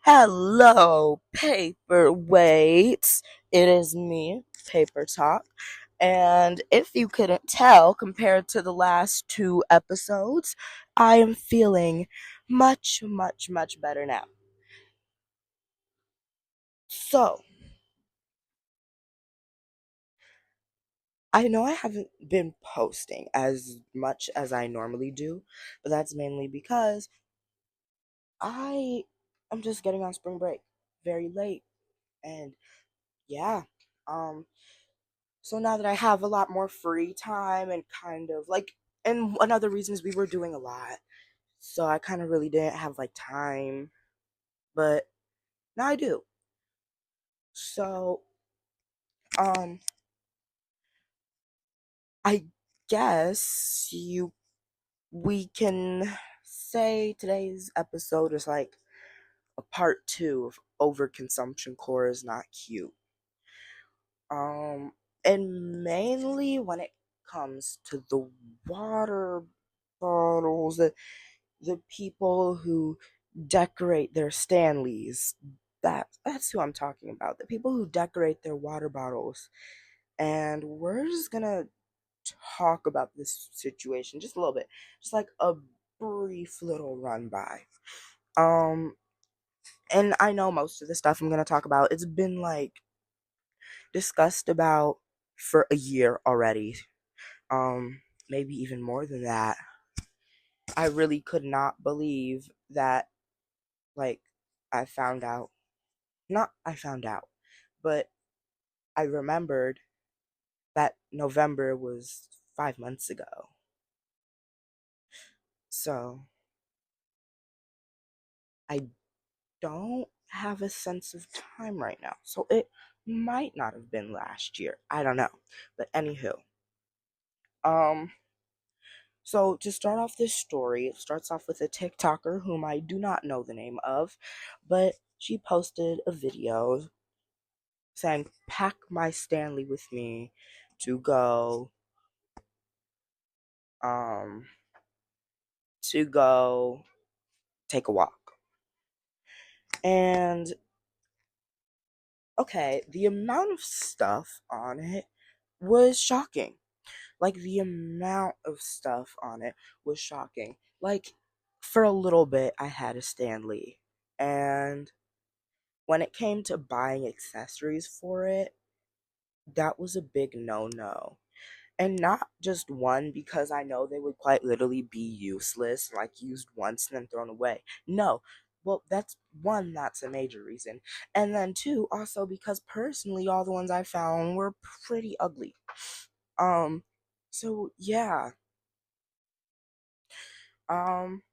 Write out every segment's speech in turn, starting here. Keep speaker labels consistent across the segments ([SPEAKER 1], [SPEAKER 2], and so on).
[SPEAKER 1] Hello, paperweights. It is me, Paper Talk. And if you couldn't tell, compared to the last two episodes, I am feeling much, much, much better now. So, I know I haven't been posting as much as I normally do, but that's mainly because I am just getting on spring break very late. And yeah, um, So now that I have a lot more free time and kind of like, and another reason is we were doing a lot. So I kind of really didn't have like time, but now I do. So, um, I guess we can say today's episode is like a part two of overconsumption core is not cute. Um, and mainly when it comes to the water bottles, the people who decorate their Stanleys. That's who I'm talking about. The people who decorate their water bottles. And we're just gonna talk about this situation just a little bit. Just like a brief little run by. Um and I know most of the stuff I'm gonna talk about, it's been like discussed about for a year already. Maybe even more than that. I really could not believe that like I found out not I found out, but I remembered that November was 5 months ago. So I don't have a sense of time right now. So it might not have been last year. I don't know. But anywho, um, so to start off this story, it starts off with a TikToker whom I do not know the name of, but she posted a video saying, "Pack my Stanley with me to go um to go take a walk." And okay, the amount of stuff on it was shocking. Like the amount of stuff on it was shocking. Like for a little bit I had a Stanley, and when it came to buying accessories for it, that was a big no-no. And not just one, because I know they would quite literally be useless, like used once and then thrown away. No. Well, that's one, that's a major reason. And then two, also because personally all the ones I found were pretty ugly. Um so yeah. Um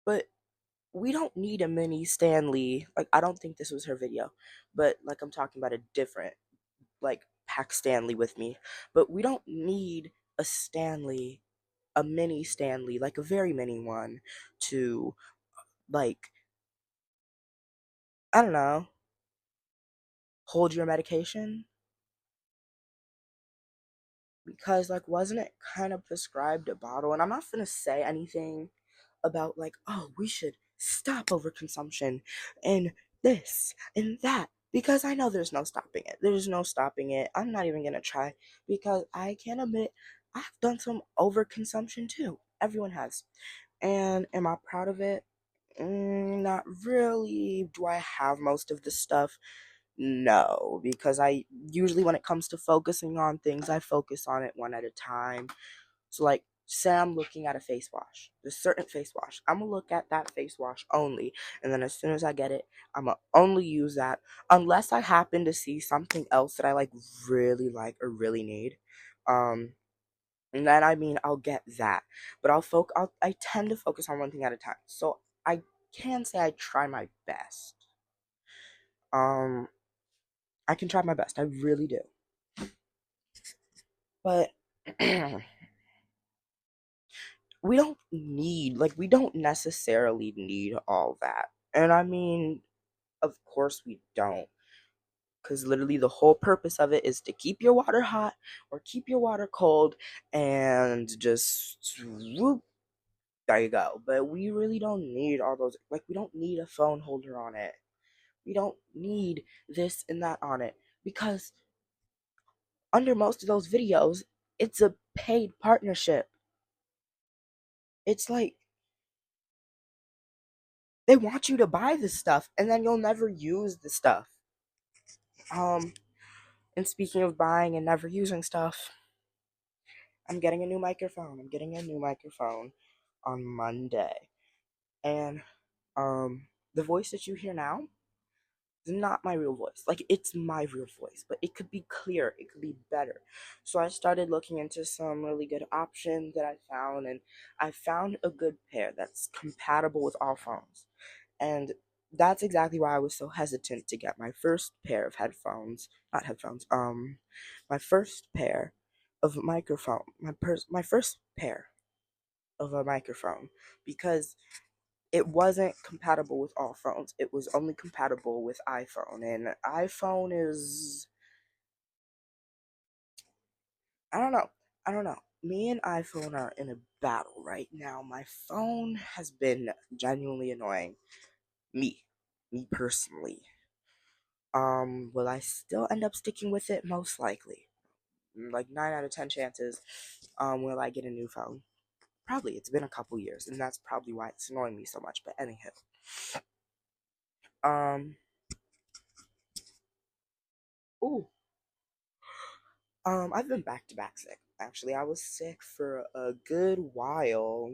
[SPEAKER 1] but we don't need a mini Stanley. Like I don't think this was her video, but like I'm talking about a different like pack Stanley with me. But we don't need a Stanley, a mini Stanley, like a very mini one, to like, I don't know, hold your medication. Because like wasn't it kind of prescribed a bottle? And I'm not gonna say anything about like, oh, we should stop overconsumption and this and that, because I know there's no stopping it. There's no stopping it. I'm not even gonna try, because I can admit I've done some overconsumption too. Everyone has. And am I proud of it? Not really. Do I have most of the stuff? No, because I usually, when it comes to focusing on things, I focus on it one at a time. So, like, say I'm looking at a face wash, a certain face wash. I'm gonna look at that face wash only, and then as soon as I get it, I'm gonna only use that, unless I happen to see something else that I like or really need. Um, and then I mean I'll get that, but I tend to focus on one thing at a time. So I can say I try my best. Um, I can try my best. I really do. But we don't necessarily need all that. And I mean, of course we don't. Because literally the whole purpose of it is to keep your water hot or keep your water cold and just whoop. There you go. But we really don't need all those. Like, we don't need a phone holder on it. We don't need this and that on it. Because under most of those videos, it's a paid partnership. It's like they want you to buy this stuff and then you'll never use the stuff. Um, and speaking of buying and never using stuff, I'm getting a new microphone. I'm getting a new microphone on Monday. And the voice that you hear now is not my real voice. Like, it's my real voice, but it could be clear, it could be better. So I started looking into some really good options that I found, and I found a good pair that's compatible with all phones. And that's exactly why I was so hesitant to get my first pair of headphones, not headphones, my first pair of microphone, my first pair of a microphone, because it wasn't compatible with all phones. It was only compatible with iPhone, and iPhone is, I don't know. I don't know. Me and iPhone are in a battle right now. My phone has been genuinely annoying. Me personally. Will I still end up sticking with it? Most likely. Like 9 out of 10 chances. Will I get a new phone? Probably. It's been a couple years, and that's probably why it's annoying me so much. But anyhow. Um ooh. I've been back to back sick. Actually, I was sick for a good while,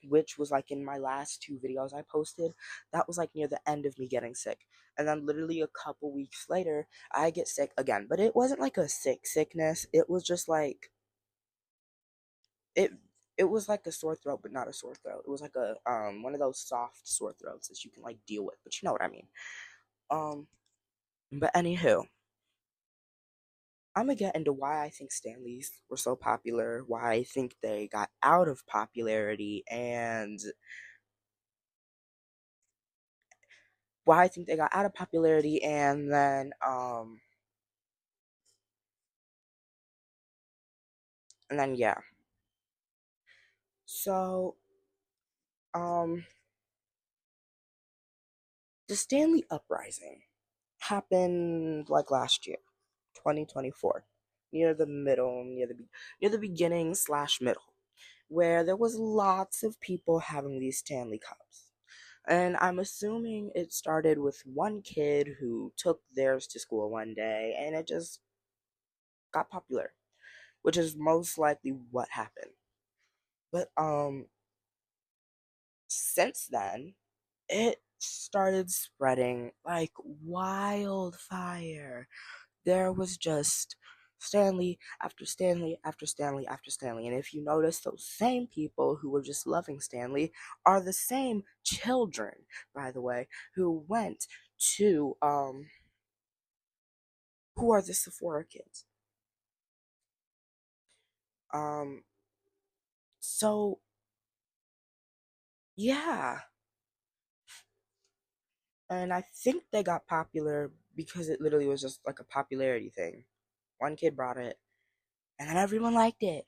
[SPEAKER 1] which was like in my last two videos I posted. That was like near the end of me getting sick. And then literally a couple weeks later, I get sick again. But it wasn't like a sickness. It was just like it it was like a sore throat, but not a sore throat. It was like a one of those soft sore throats that you can like deal with, but you know what I mean. Um but anywho, I'm gonna get into why I think Stanleys were so popular, why I think they got out of popularity, and why I think they got out of popularity, and then yeah. So um the Stanley uprising happened like last year, 2024, near the middle, near the beginning slash middle, where there was lots of people having these Stanley Cups. And I'm assuming it started with one kid who took theirs to school one day and it just got popular, which is most likely what happened. But since then, it started spreading like wildfire. There was just Stanley after Stanley after Stanley after Stanley. And if you notice, those same people who were just loving Stanley are the same children, by the way, who went to who are the Sephora kids. Um so yeah. And I think they got popular because it literally was just like a popularity thing. One kid brought it, and then everyone liked it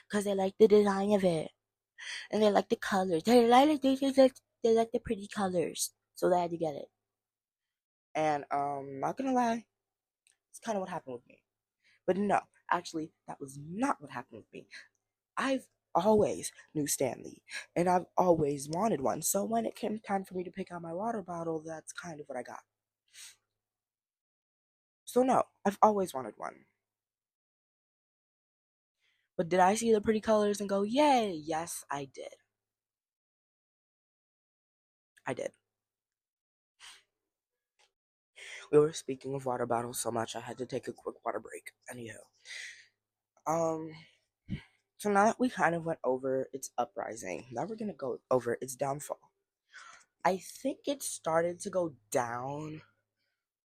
[SPEAKER 1] because they liked the design of it and they liked the colors. They like the pretty colors, so they had to get it. And not gonna lie, it's kind of what happened with me. But no, actually, that was not what happened with me. I've always knew Stanley, and I've always wanted one. So when it came time for me to pick out my water bottle, that's kind of what I got. So no, I've always wanted one. But did I see the pretty colors and go, yay? Yes, I did. I did. We were speaking of water bottles so much, I had to take a quick water break. Anyhow, um, so now that we kind of went over its uprising, now we're gonna go over its downfall. I think it started to go down,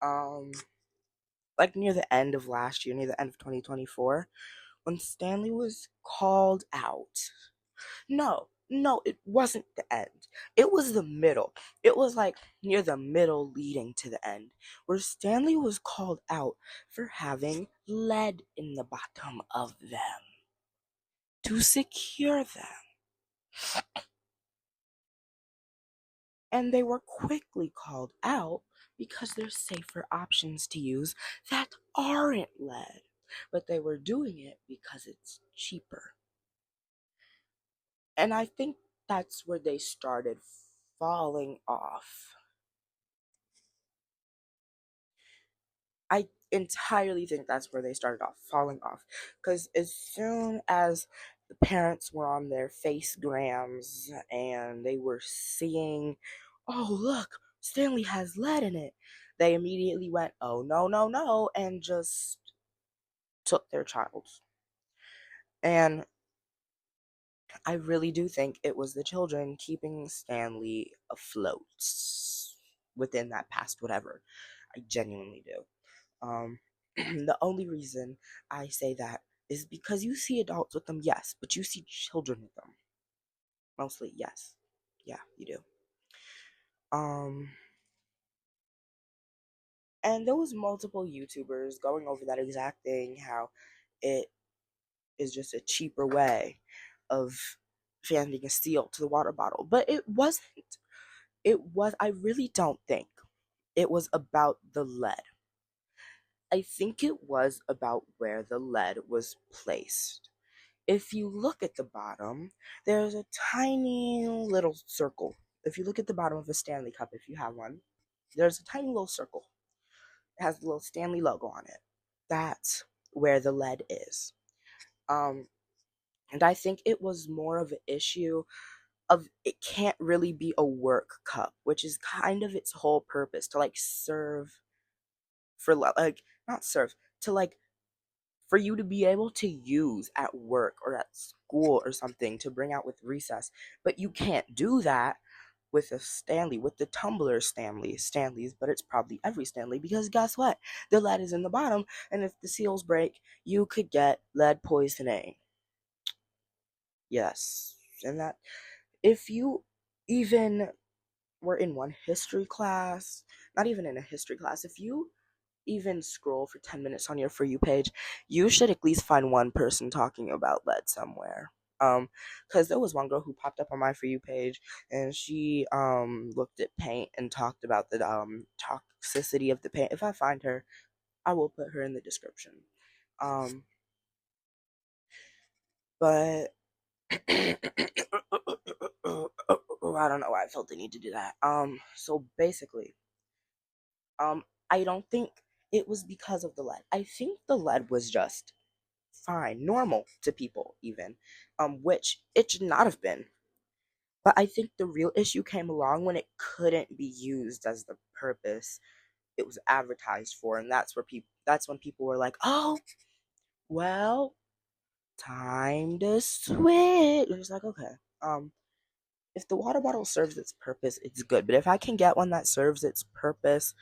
[SPEAKER 1] um, like near the end of last year, near the end of 2024, when Stanley was called out. No, it wasn't the end. It was the middle. It was like near the middle leading to the end, where Stanley was called out for having lead in the bottom of them to secure them. and they were quickly called out because there's safer options to use that aren't lead, but they were doing it because it's cheaper. And I think that's where they started falling off. I entirely think that's where they started off falling off. Because as soon as the parents were on their facegrams and they were seeing, oh, look, Stanley has lead in it, they immediately went, oh, no, no, no, and just took their child. And I really do think it was the children keeping Stanley afloat within that past whatever. I genuinely do. Um, the only reason I say that is because you see adults with them, yes, but you see children with them. Mostly, yes. Yeah, you do. Um, and there was multiple YouTubers going over that exact thing, how it is just a cheaper way of fanning a seal to the water bottle. But it wasn't. I really don't think it was about the lead. I think it was about where the lead was placed. If you look at the bottom, there's a tiny little circle. If you look at the bottom of a Stanley cup, if you have one, there's a tiny little circle. It has the little Stanley logo on it. That's where the lead is. Um, and I think it was more of an issue of it can't really be a work cup, which is kind of its whole purpose to like serve for like not serve to like for you to be able to use at work or at school or something to bring out with recess. But you can't do that with a Stanley, with the tumbler Stanleys, but it's probably every Stanley because guess what? The lead is in the bottom, and if the seals break, you could get lead poisoning. Yes. And that, if you even were in one history class, not even in a history class, if you even scroll for 10 minutes on your For You page, you should at least find one person talking about lead somewhere. Because there was one girl who popped up on my For You page and she looked at paint and talked about the toxicity of the paint. If I find her, I will put her in the description. But I don't know why I felt the need to do that. So basically, I don't think it was because of the lead. I think the lead was just fine, normal to people even, which it should not have been. But I think the real issue came along when it couldn't be used as the purpose it was advertised for, and that's when people were like, "Oh, well, time to switch." And it's like, okay, if the water bottle serves its purpose, it's good. But if I can get one that serves its purpose,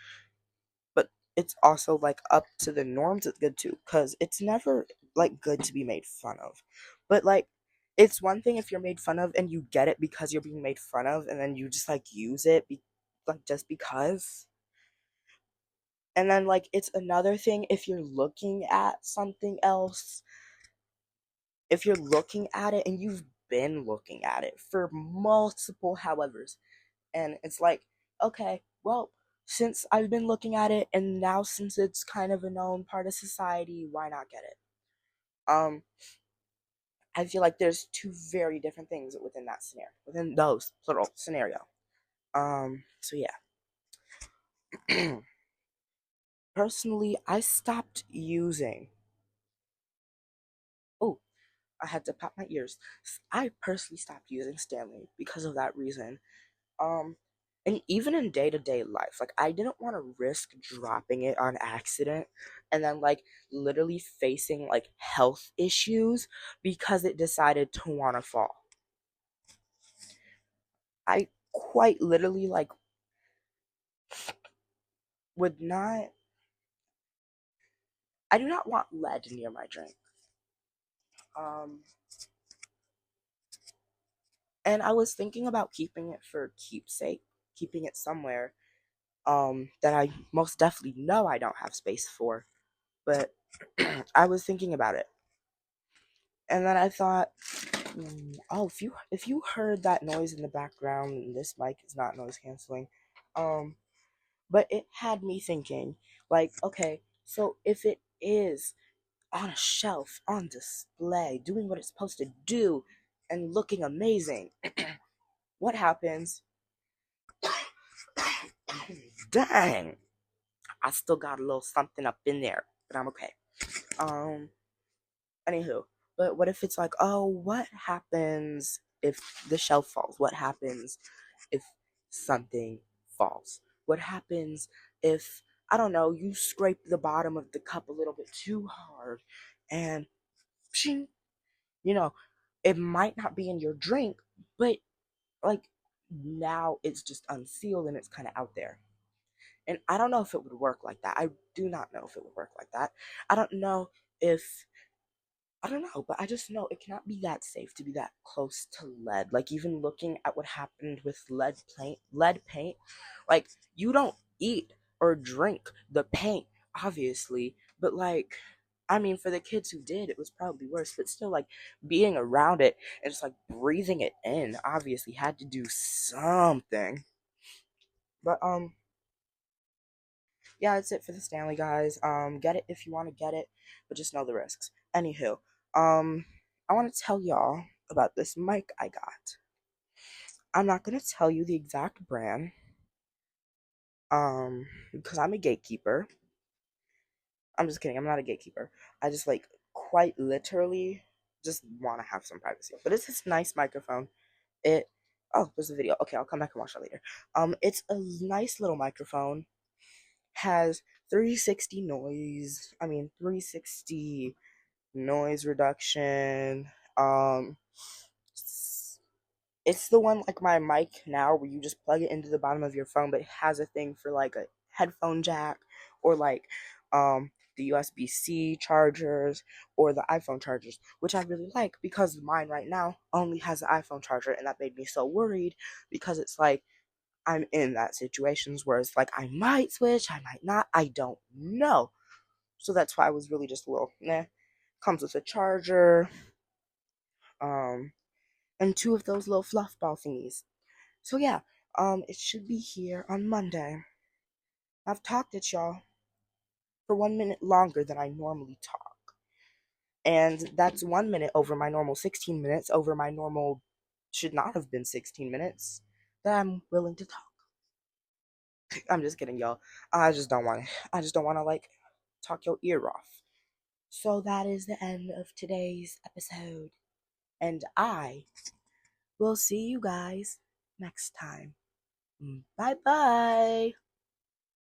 [SPEAKER 1] but it's also like up to the norms, it's good too, because it's never like good to be made fun of. But like, it's one thing if you're made fun of and you get it because you're being made fun of, and then you just like use it like just because. And then like it's another thing if you're looking at something else, if you're looking at it and you've been looking at it for multiple howevers, and it's like, okay, well, since I've been looking at it and now since it's kind of a known part of society, why not get it? I feel like there's two very different things within that scenario, within those plural scenario. So yeah. Personally, I stopped using. Oh, I had to pop my ears. I personally stopped using Stanley because of that reason. Um, and even in day to day life, like I didn't want to risk dropping it on accident and then like literally facing like health issues because it decided to want to fall. I quite literally like would not. I do not want lead near my drink. Um, and I was thinking about keeping it for keepsake, keeping it somewhere that I most definitely know I don't have space for. But I was thinking about it. And then I thought, Oh, if you heard that noise in the background, this mic is not noise canceling. Um, but it had me thinking, like, okay, so if it is on a shelf, on display, doing what it's supposed to do, and looking amazing, what happens? Dang, I still got a little something up in there, but I'm okay. Um, Anywho, but what if it's like, oh, what happens if the shelf falls? What happens if something falls? What happens if, I don't know, you scrape the bottom of the cup a little bit too hard and, pshing, you know, it might not be in your drink, but like now it's just unsealed and it's kind of out there. And I don't know if it would work like that. I do not know if it would work like that. I don't know if I don't know, but I just know it cannot be that safe to be that close to lead. Like even looking at what happened with lead paint, like you don't eat or drink the paint, obviously, but like I mean, for the kids who did, it was probably worse, but still, like being around it and just like breathing it in, obviously had to do something. But yeah, that's it for the Stanley guys. Get it if you want to get it, but just know the risks. Anywho, um, I want to tell y'all about this mic I got. I'm not gonna tell you the exact brand, because I'm a gatekeeper. I'm just kidding. I'm not a gatekeeper. I just like quite literally just want to have some privacy. But it's this nice microphone. It. Oh, there's a video. Okay, I'll come back and watch that later. It's a nice little microphone. Has 360 noise. I mean, 360 noise reduction. Um, it's the one like my mic now where you just plug it into the bottom of your phone, but it has a thing for like a headphone jack or like the USB-C chargers or the iPhone chargers, which I really like because mine right now only has an iPhone charger, and that made me so worried because it's like I'm in that situations where it's like I might switch, I might not, I don't know. So that's why I was really just a little nah. Comes with a charger, um, and two of those little fluff ball thingies. So yeah, it should be here on Monday. I've talked at y'all for 1 minute longer than I normally talk. And that's 1 minute over my normal 16 minutes, over my normal should not have been 16 minutes that I'm willing to talk. I'm just kidding, y'all. I just don't want to like talk your ear off. So that is the end of today's episode. And I will see you guys next time. Bye bye.